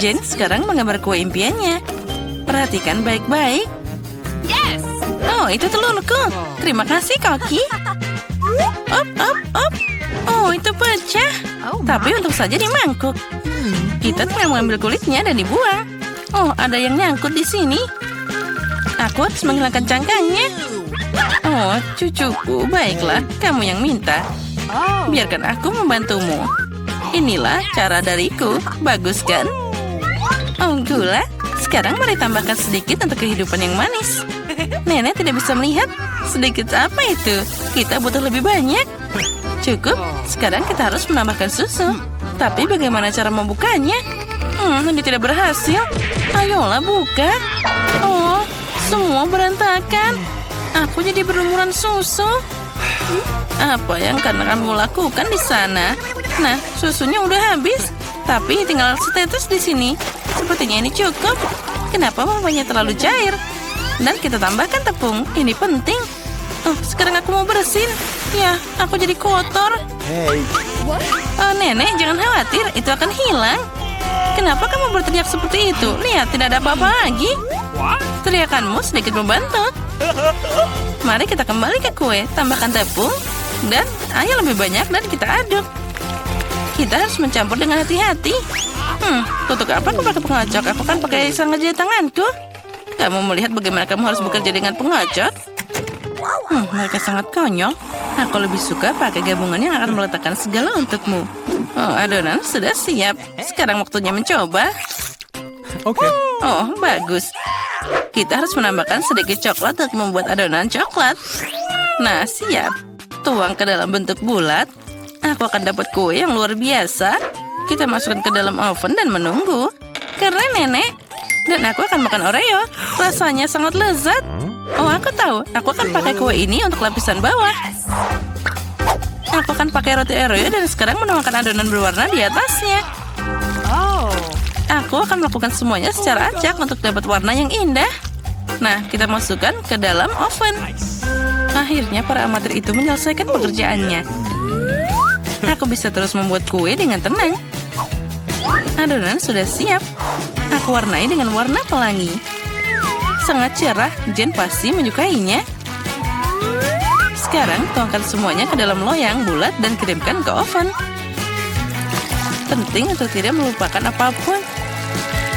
Jane sekarang menggambar kue impiannya. Perhatikan baik-baik. Oh, itu telurku. Terima kasih, Koki. Op, op, op. Oh, itu pecah. Tapi untung saja di mangkuk. Kita tinggal mengambil kulitnya dan dibuang. Oh, ada yang nyangkut di sini. Aku harus menghilangkan cangkangnya. Oh, cucuku, baiklah. Kamu yang minta. Biarkan aku membantumu. Inilah cara dariku. Bagus, kan? Oh, gula. Sekarang mari tambahkan sedikit untuk kehidupan yang manis. Nenek tidak bisa melihat. Sedikit apa itu? Kita butuh lebih banyak. Cukup. Sekarang kita harus menambahkan susu. Tapi bagaimana cara membukanya? Ini tidak berhasil. Ayolah buka. Oh, semua berantakan. Aku jadi berlumuran susu. Apa yang kamu lakukan di sana? Nah, susunya udah habis. Tapi tinggal setetes di sini. Sepertinya ini cukup. Kenapa mamanya terlalu cair? Dan kita tambahkan tepung. Ini penting. Oh, sekarang aku mau bersin. Ya, aku jadi kotor. Oh, nenek, jangan khawatir. Itu akan hilang. Kenapa kamu berteriak seperti itu? Lihat, tidak ada apa-apa lagi. Teriakanmu sedikit membantu. Mari kita kembali ke kue. Tambahkan tepung. Dan air lebih banyak dan kita aduk. Kita harus mencampur dengan hati-hati. Untuk apa aku pakai pengocok? Aku kan pakai sangat jari tanganku. Kamu melihat bagaimana kamu harus bekerja dengan pengocok? Mereka sangat konyol. Aku lebih suka pakai gabungan yang akan meletakkan segala untukmu. Oh, adonan sudah siap. Sekarang waktunya mencoba. Oke. Oh, bagus. Kita harus menambahkan sedikit coklat untuk membuat adonan coklat. Nah, siap. Tuang ke dalam bentuk bulat. Aku akan dapat kue yang luar biasa. Kita masukkan ke dalam oven dan menunggu. Karena nenek. Dan aku akan makan Oreo. Rasanya sangat lezat. Oh, aku tahu. Aku akan pakai kue ini untuk lapisan bawah. Aku akan pakai roti Oreo dan sekarang menuangkan adonan berwarna di atasnya. Aku akan melakukan semuanya secara acak untuk dapat warna yang indah. Nah, kita masukkan ke dalam oven. Akhirnya para amatir itu menyelesaikan pekerjaannya. Aku bisa terus membuat kue dengan tenang. Adonan sudah siap. Aku warnai dengan warna pelangi. Sangat cerah, Jen pasti menyukainya. Sekarang tuangkan semuanya ke dalam loyang bulat dan kirimkan ke oven. Penting untuk tidak melupakan apapun.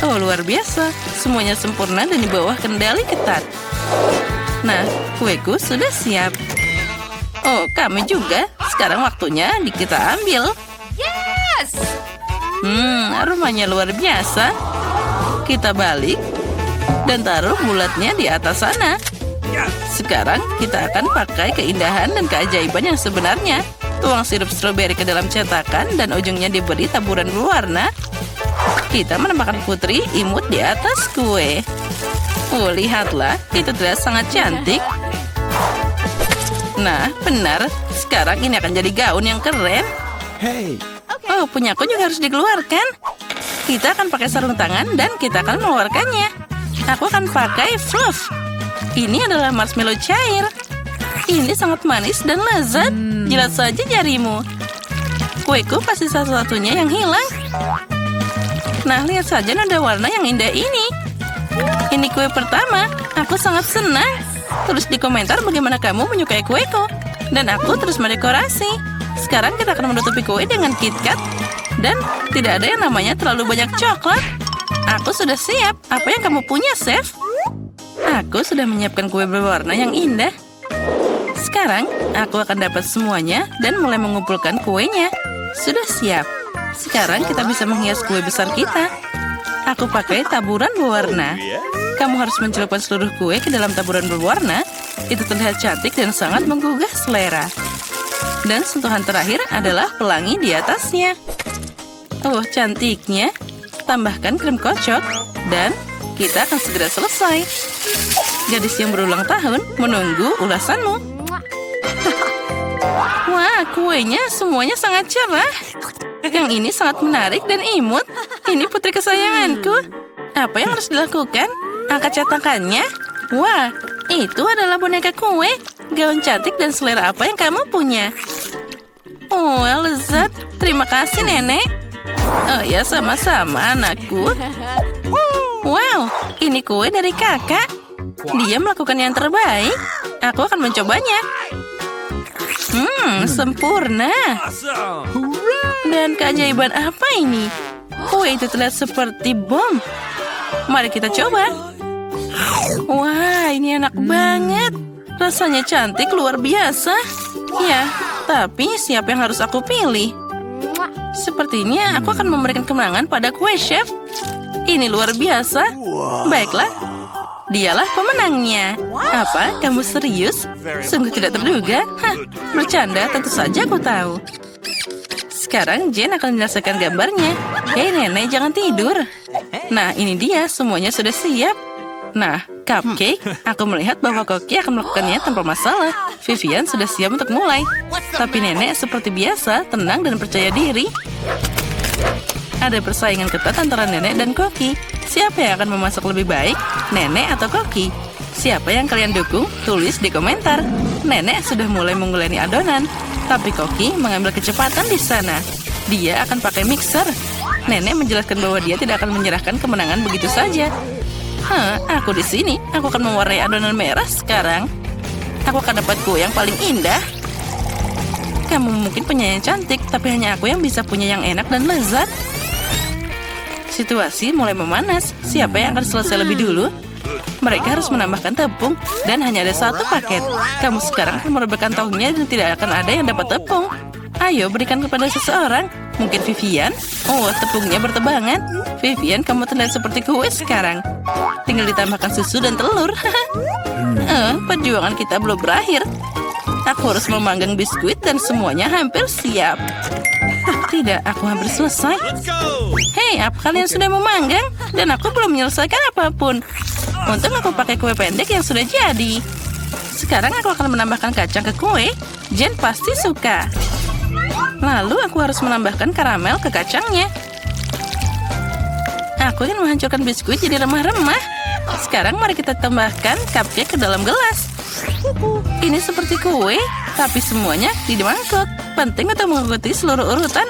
Oh, luar biasa. Semuanya sempurna dan di bawah kendali ketat. Nah, kueku sudah siap. Oh, kami juga. Sekarang waktunya kita ambil. Aromanya luar biasa. Kita balik dan taruh bulatnya di atas sana. Sekarang kita akan pakai keindahan dan keajaiban yang sebenarnya. Tuang sirup stroberi ke dalam cetakan dan ujungnya diberi taburan berwarna. Kita menambahkan putri imut di atas kue. Oh, lihatlah. Itu terlihat sangat cantik. Nah, benar. Sekarang ini akan jadi gaun yang keren. Oh, punyaku juga harus dikeluarkan. Kita akan pakai sarung tangan dan kita akan mengeluarkannya. Aku akan pakai fluff. Ini adalah marshmallow cair. Ini sangat manis dan lezat. Jilat saja jarimu. Kueku pasti satu-satunya yang hilang. Nah, lihat saja nada warna yang indah ini. Ini kue pertama. Aku sangat senang. Tulis di komentar bagaimana kamu menyukai kueku. Dan aku terus mendekorasi. Sekarang kita akan menutupi kue dengan KitKat. Dan tidak ada yang namanya terlalu banyak coklat. Aku sudah siap. Apa yang kamu punya, Chef? Aku sudah menyiapkan kue berwarna yang indah. Sekarang, aku akan dapat semuanya dan mulai mengumpulkan kuenya. Sudah siap. Sekarang kita bisa menghias kue besar kita. Aku pakai taburan berwarna. Kamu harus mencelupkan seluruh kue ke dalam taburan berwarna. Itu terlihat cantik dan sangat menggugah selera. Dan sentuhan terakhir adalah pelangi di atasnya. Oh, cantiknya. Tambahkan krim kocok. Dan kita akan segera selesai. Gadis yang berulang tahun menunggu ulasanmu. Wah, kuenya semuanya sangat cerah. Yang ini sangat menarik dan imut. Ini putri kesayanganku. Apa yang harus dilakukan? Angkat cetakannya. Wah, itu adalah boneka kue. Gaun cantik dan selera apa yang kamu punya? Oh, lezat. Terima kasih, Nenek. Oh ya, sama-sama anakku. Wow, ini kue dari kakak. Dia melakukan yang terbaik. Aku akan mencobanya. Sempurna. Dan keajaiban apa ini? Kue itu terlihat seperti bom. Mari kita coba. Wah, ini enak banget. Rasanya cantik luar biasa. Ya, tapi siapa yang harus aku pilih? Sepertinya aku akan memberikan kemenangan pada kue chef. Ini luar biasa. Baiklah, dialah pemenangnya. Apa? Kamu serius? Sungguh tidak terduga. Hah, bercanda, tentu saja aku tahu. Sekarang Jen akan menyelesaikan gambarnya. Hei nenek, jangan tidur. Nah, ini dia, semuanya sudah siap. Nah, Cupcake, aku melihat bahwa Koki akan melakukannya tanpa masalah. Vivian sudah siap untuk mulai. Tapi nenek seperti biasa, tenang dan percaya diri. Ada persaingan ketat antara nenek dan Koki. Siapa yang akan memasak lebih baik, nenek atau Koki? Siapa yang kalian dukung? Tulis di komentar. Nenek sudah mulai mengguleni adonan, tapi Koki mengambil kecepatan di sana. Dia akan pakai mixer. Nenek menjelaskan bahwa dia tidak akan menyerahkan kemenangan begitu saja. Aku di sini. Aku akan mewarnai adonan merah sekarang. Aku akan dapat kue yang paling indah. Kamu mungkin punya yang cantik, tapi hanya aku yang bisa punya yang enak dan lezat. Situasi mulai memanas. Siapa yang akan selesai lebih dulu? Mereka harus menambahkan tepung, dan hanya ada satu paket. Kamu sekarang akan merebahkan tahunya dan tidak akan ada yang dapat tepung. Ayo, berikan kepada seseorang. Mungkin Vivian? Oh, tepungnya bertebangan. Vivian, kamu terlihat seperti kue sekarang. Tinggal ditambahkan susu dan telur. Perjuangan kita belum berakhir. Aku harus memanggang biskuit dan semuanya hampir siap. Tidak, aku hampir selesai. Hei, apa kalian sudah memanggang? Dan aku belum menyelesaikan apapun. Untung aku pakai kue pendek yang sudah jadi. Sekarang aku akan menambahkan kacang ke kue. Jen pasti suka. Lalu aku harus menambahkan karamel ke kacangnya. Aku ingin menghancurkan biskuit jadi remah-remah. Sekarang mari kita tambahkan cupcake ke dalam gelas. Ini seperti kue, tapi semuanya di mangkok. Penting untuk mengikuti seluruh urutan.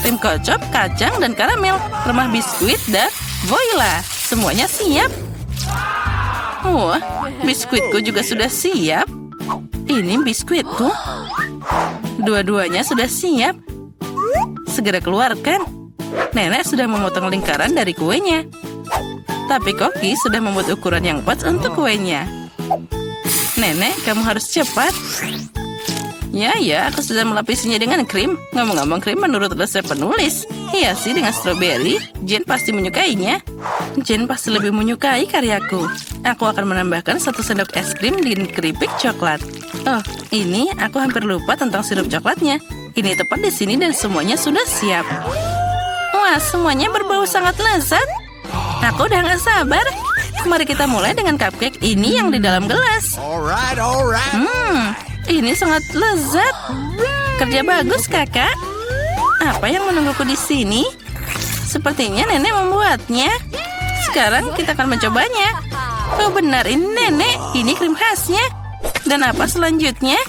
Krim kocok, kacang, dan karamel. Remah biskuit, dan voila. Semuanya siap. Wah, biskuitku juga sudah siap. Ini biskuitku. Dua-duanya sudah siap. Segera keluarkan. Nenek sudah memotong lingkaran dari kuenya. Tapi Koki sudah membuat ukuran yang pas untuk kuenya. Nenek, kamu harus cepat. Ya, aku sudah melapisinya dengan krim. Ngomong-ngomong, krim menurut resep penulis. Hiasi dengan stroberi. Jen pasti menyukainya. Jen pasti lebih menyukai karyaku. Aku akan menambahkan 1 sendok es krim di keripik coklat. Oh, ini aku hampir lupa tentang sirup coklatnya. Ini tepat di sini dan semuanya sudah siap. Wah, semuanya berbau sangat lezat. Aku udah gak sabar. Mari kita mulai dengan cupcake ini yang di dalam gelas. Ini sangat lezat. Kerja bagus, kakak. Apa yang menungguku di sini? Sepertinya nenek membuatnya. Sekarang kita akan mencobanya. Oh benar, ini nenek. Ini krim khasnya. Dan apa selanjutnya?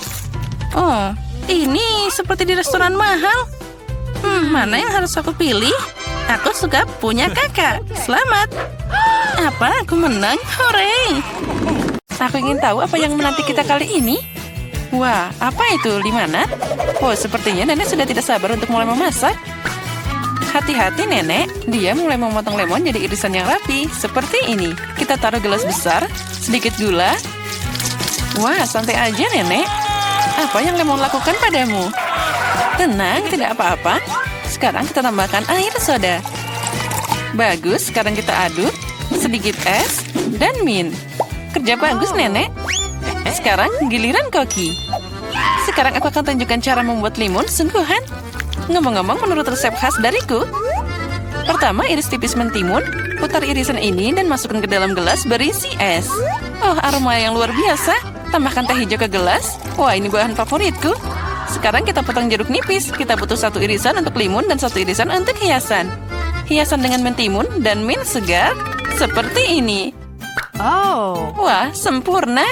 Oh, ini seperti di restoran mahal. Mana yang harus aku pilih? Aku suka punya kakak. Selamat. Apa? Aku menang? Hore! Aku ingin tahu apa yang menanti kita kali ini. Wah, apa itu? Limonad? Oh, sepertinya nenek sudah tidak sabar untuk mulai memasak. Hati-hati, nenek. Dia mulai memotong lemon jadi irisan yang rapi. Seperti ini. Kita taruh gelas besar, sedikit gula. Wah, santai aja, nenek. Apa yang lemon lakukan padamu? Tenang, tidak apa-apa. Sekarang kita tambahkan air soda. Bagus, sekarang kita aduk. Sedikit es dan mint. Kerja bagus, nenek. Sekarang giliran Koki. Sekarang aku akan tunjukkan cara membuat limun sungguhan. Ngomong-ngomong, menurut resep khas dariku. Pertama, iris tipis mentimun. Putar irisan ini dan masukkan ke dalam gelas berisi es. Oh, aroma yang luar biasa. Tambahkan teh hijau ke gelas. Wah, ini bahan favoritku. Sekarang kita potong jeruk nipis. Kita butuh 1 irisan untuk limun dan 1 irisan untuk hiasan. Hiasan dengan mentimun dan mint segar. Seperti ini. Oh. Wah, sempurna.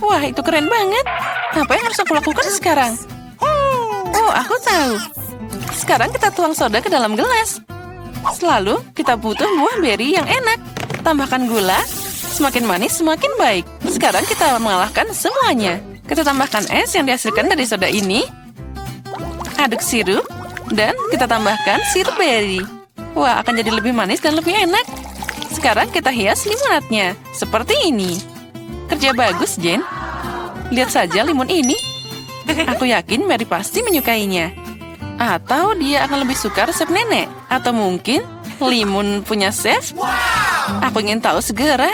Wah, itu keren banget. Apa yang harus aku lakukan sekarang? Oh, aku tahu. Sekarang kita tuang soda ke dalam gelas. Selalu kita butuh buah beri yang enak. Tambahkan gula. Semakin manis, semakin baik. Sekarang kita mengalahkan semuanya. Kita tambahkan es yang dihasilkan dari soda ini. Aduk sirup. Dan kita tambahkan sirup beri. Wah, akan jadi lebih manis dan lebih enak. Sekarang kita hias limonadnya. Seperti ini. Kerja bagus, Jane. Lihat saja limun ini. Aku yakin Mary pasti menyukainya. Atau dia akan lebih suka resep nenek. Atau mungkin limun punya chef. Aku ingin tahu segera.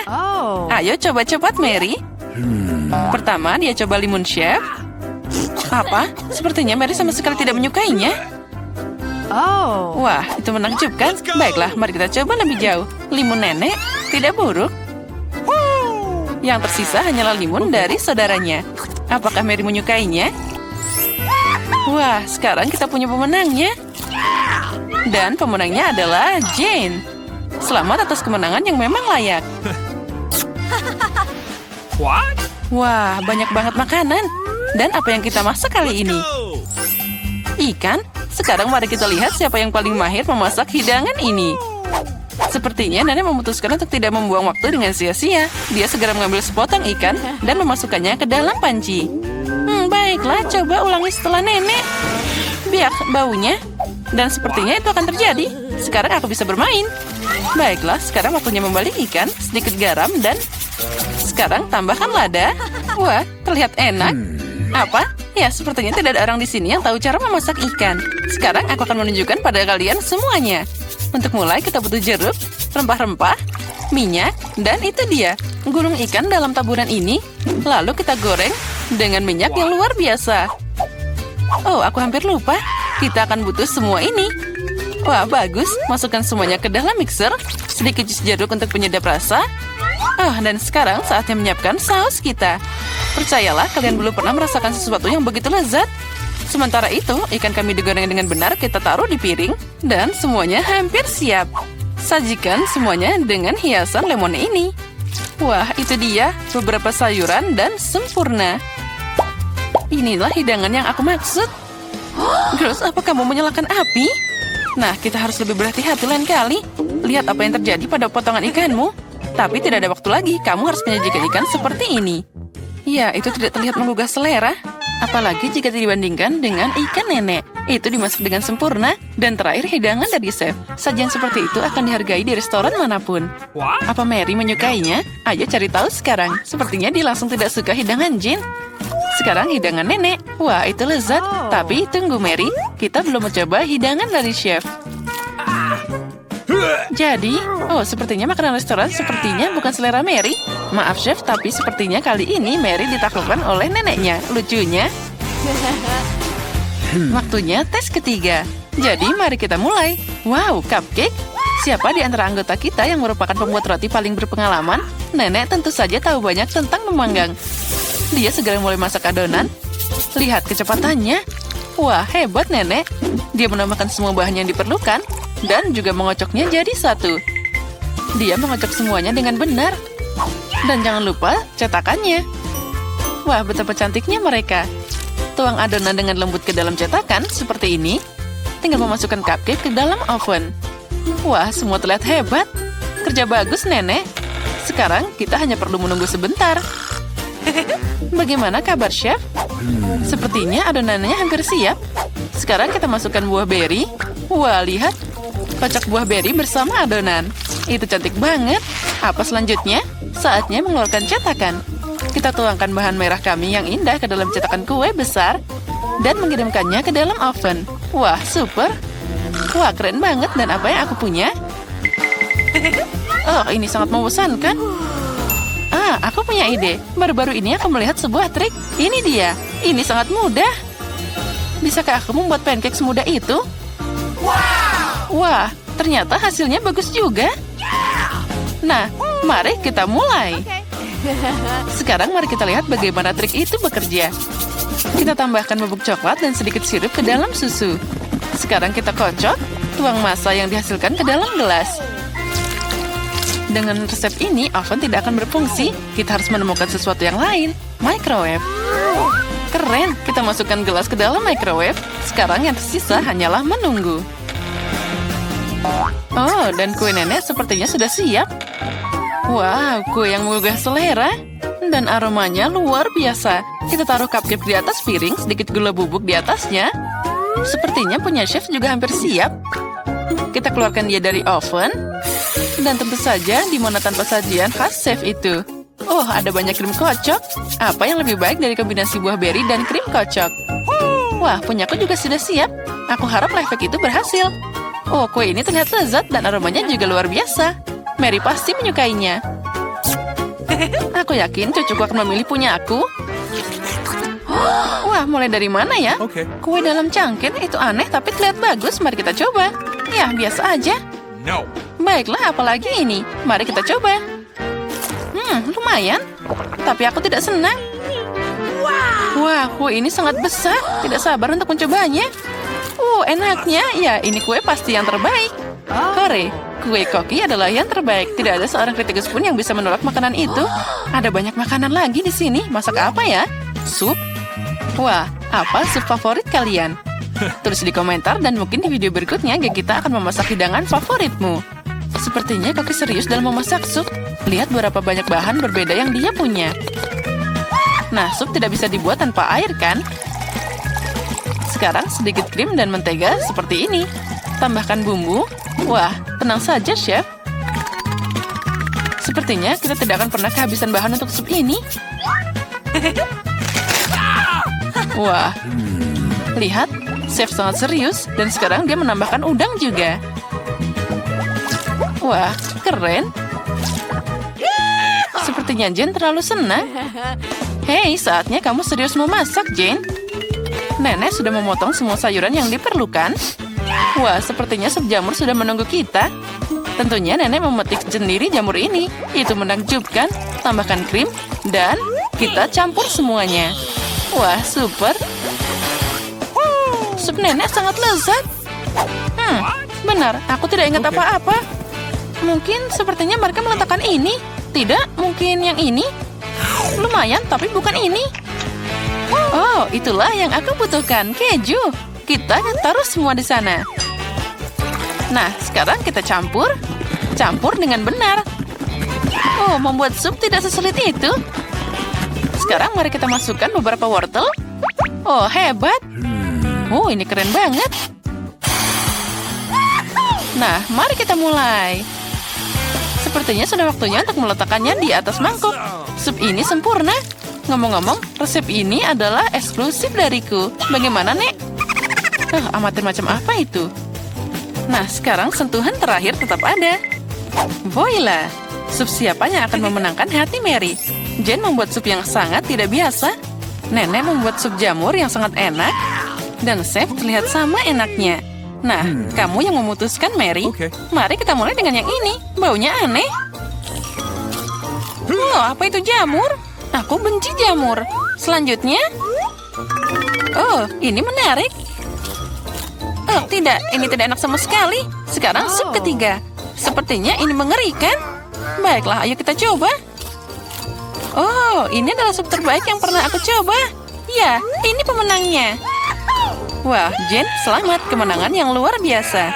Ayo coba cepat, Mary. Pertama, dia coba limun chef. Apa? Sepertinya Mary sama sekali tidak menyukainya. Wah, itu menakjubkan. Baiklah, mari kita coba lebih jauh. Limun nenek tidak buruk. Yang tersisa hanyalah limun dari saudaranya. Apakah Mary menyukainya? Wah, sekarang kita punya pemenangnya. Dan pemenangnya adalah Jane. Selamat atas kemenangan yang memang layak. Wah, banyak banget makanan. Dan apa yang kita masak kali ini? Ikan? Sekarang mari kita lihat siapa yang paling mahir memasak hidangan ini. Sepertinya nenek memutuskan untuk tidak membuang waktu dengan sia-sia. Dia segera mengambil sepotong ikan dan memasukkannya ke dalam panci. Baiklah, coba ulangi setelah nenek. Biar baunya. Dan sepertinya itu akan terjadi. Sekarang aku bisa bermain. Baiklah, sekarang waktunya membalik ikan, sedikit garam, dan sekarang tambahkan lada. Wah, terlihat enak. Apa? Ya, sepertinya tidak ada orang di sini yang tahu cara memasak ikan. Sekarang aku akan menunjukkan pada kalian semuanya. Untuk mulai, kita butuh jeruk, rempah-rempah, minyak, dan itu dia. Gulung ikan dalam taburan ini, lalu kita goreng dengan minyak yang luar biasa. Oh, aku hampir lupa. Kita akan butuh semua ini. Wah, bagus. Masukkan semuanya ke dalam mixer. Sedikit jus jeruk untuk penyedap rasa. Oh, dan sekarang saatnya menyiapkan saus kita. Percayalah, kalian belum pernah merasakan sesuatu yang begitu lezat. Sementara itu, ikan kami digoreng dengan benar, kita taruh di piring. Dan semuanya hampir siap. Sajikan semuanya dengan hiasan lemon ini. Wah, itu dia. Beberapa sayuran dan sempurna. Inilah hidangan yang aku maksud. Girls, apa kamu menyalakan api? Nah, kita harus lebih berhati-hati lain kali. Lihat apa yang terjadi pada potongan ikanmu. Tapi tidak ada waktu lagi, kamu harus menyajikan ikan seperti ini. Ya, itu tidak terlihat menggugah selera. Apalagi jika dibandingkan dengan ikan nenek. Itu dimasak dengan sempurna. Dan terakhir, hidangan dari chef. Sajian seperti itu akan dihargai di restoran manapun. Apa Mary menyukainya? Ayo cari tahu sekarang. Sepertinya dia langsung tidak suka hidangan Jane. Sekarang hidangan nenek. Wah, itu lezat. Tapi tunggu Mary, kita belum mencoba hidangan dari chef. Jadi, sepertinya makanan restoran sepertinya bukan selera Mary. Maaf chef, tapi sepertinya kali ini Mary ditaklukkan oleh neneknya. Lucunya. Waktunya tes ketiga. Jadi mari kita mulai. Wow, cupcake. Siapa di antara anggota kita yang merupakan pembuat roti paling berpengalaman? Nenek tentu saja tahu banyak tentang memanggang. Dia segera mulai masak adonan. Lihat kecepatannya. Wah, hebat nenek. Dia menambahkan semua bahan yang diperlukan. Dan juga mengocoknya jadi satu. Dia mengocok semuanya dengan benar. Dan jangan lupa cetakannya. Wah, betapa cantiknya mereka. Tuang adonan dengan lembut ke dalam cetakan seperti ini. Tinggal memasukkan cupcake ke dalam oven. Wah, semua terlihat hebat. Kerja bagus, nenek. Sekarang kita hanya perlu menunggu sebentar. Bagaimana kabar, chef? Sepertinya adonannya hampir siap. Sekarang kita masukkan buah beri. Wah, lihat. Kocok buah beri bersama adonan. Itu cantik banget. Apa selanjutnya? Saatnya mengeluarkan cetakan. Kita tuangkan bahan merah kami yang indah ke dalam cetakan kue besar. Dan mengirimkannya ke dalam oven. Wah, super. Wah, keren banget. Dan apa yang aku punya? Oh, ini sangat membosankan. Aku punya ide. Baru-baru ini aku melihat sebuah trik. Ini dia. Ini sangat mudah. Bisakah aku membuat pancake semudah itu? Wah, ternyata hasilnya bagus juga. Nah, mari kita mulai. Sekarang mari kita lihat bagaimana trik itu bekerja. Kita tambahkan bubuk coklat dan sedikit sirup ke dalam susu. Sekarang kita kocok, tuang massa yang dihasilkan ke dalam gelas. Dengan resep ini, oven tidak akan berfungsi. Kita harus menemukan sesuatu yang lain. Microwave. keren. Kita masukkan gelas ke dalam microwave. Sekarang yang tersisa hanyalah menunggu. Oh, dan kue nenek sepertinya sudah siap. Wow, kue yang menggugah selera. Dan aromanya luar biasa. Kita taruh cupcake di atas piring, sedikit gula bubuk di atasnya. Sepertinya punya chef juga hampir siap. Kita keluarkan dia dari oven. Dan tentu saja di mana tanpa sajian khas chef itu. Oh, ada banyak krim kocok. Apa yang lebih baik dari kombinasi buah beri dan krim kocok? Wah, punyaku juga sudah siap. Aku harap life hack itu berhasil. Oh, kue ini terlihat lezat dan aromanya juga luar biasa. Mary pasti menyukainya. Aku yakin cucuku akan memilih punya aku. Wah, mulai dari mana ya? Kue dalam cangkir itu aneh tapi terlihat bagus. Mari kita coba. Ya, biasa aja. No. Baiklah, apalagi ini. Mari kita coba. Lumayan. Tapi aku tidak senang. Wah, kue ini sangat besar. Tidak sabar untuk mencobanya. Enaknya. Ya, ini kue pasti yang terbaik. Hore, kue koki adalah yang terbaik. Tidak ada seorang kritikus pun yang bisa menolak makanan itu. Ada banyak makanan lagi di sini. Masak apa ya? Sup? Wah, apa sup favorit kalian? Tulis di komentar dan mungkin di video berikutnya kita akan memasak hidangan favoritmu. Sepertinya Koki serius dalam memasak sup. Lihat berapa banyak bahan berbeda yang dia punya. Nah, sup tidak bisa dibuat tanpa air, kan? Sekarang sedikit krim dan mentega seperti ini. Tambahkan bumbu. Wah, tenang saja, chef. Sepertinya kita tidak akan pernah kehabisan bahan untuk sup ini. Wah, lihat, chef sangat serius dan sekarang dia menambahkan udang juga. Wah, keren. Sepertinya Jane terlalu senang. Hei, saatnya kamu serius memasak, Jane. Nenek sudah memotong semua sayuran yang diperlukan. Wah, sepertinya sup jamur sudah menunggu kita. Tentunya nenek memetik sendiri jamur ini. Itu menakjubkan. Tambahkan krim dan kita campur semuanya. Wah, super. Sup nenek sangat lezat. Benar, aku tidak ingat apa-apa. Mungkin sepertinya mereka meletakkan ini. Tidak, mungkin yang ini. Lumayan, tapi bukan ini. Oh, itulah yang aku butuhkan, keju. Kita taruh semua di sana. Nah, sekarang kita campur. Campur dengan benar. Oh, membuat sup tidak sesulit itu. Sekarang mari kita masukkan beberapa wortel. Oh, hebat. Oh, ini keren banget. Nah, mari kita mulai. Sepertinya sudah waktunya untuk meletakkannya di atas mangkuk. Sup ini sempurna. Ngomong-ngomong, resep ini adalah eksklusif dariku. Bagaimana, Nek? Amatir macam apa itu? Nah, sekarang sentuhan terakhir tetap ada. Voila! Sup siapa yang akan memenangkan hati Mary? Jane membuat sup yang sangat tidak biasa. Nenek membuat sup jamur yang sangat enak. Dan chef terlihat sama enaknya. Nah, kamu yang memutuskan, Mary. Mari kita mulai dengan yang ini. Baunya aneh. Oh, apa itu jamur? Aku benci jamur. Selanjutnya. Oh, ini menarik. Oh, tidak. Ini tidak enak sama sekali. Sekarang sup ketiga. Sepertinya ini mengerikan. Baiklah, ayo kita coba. Oh, ini adalah sup terbaik yang pernah aku coba. Ya, ini pemenangnya. Wah, Jane, selamat. Kemenangan yang luar biasa.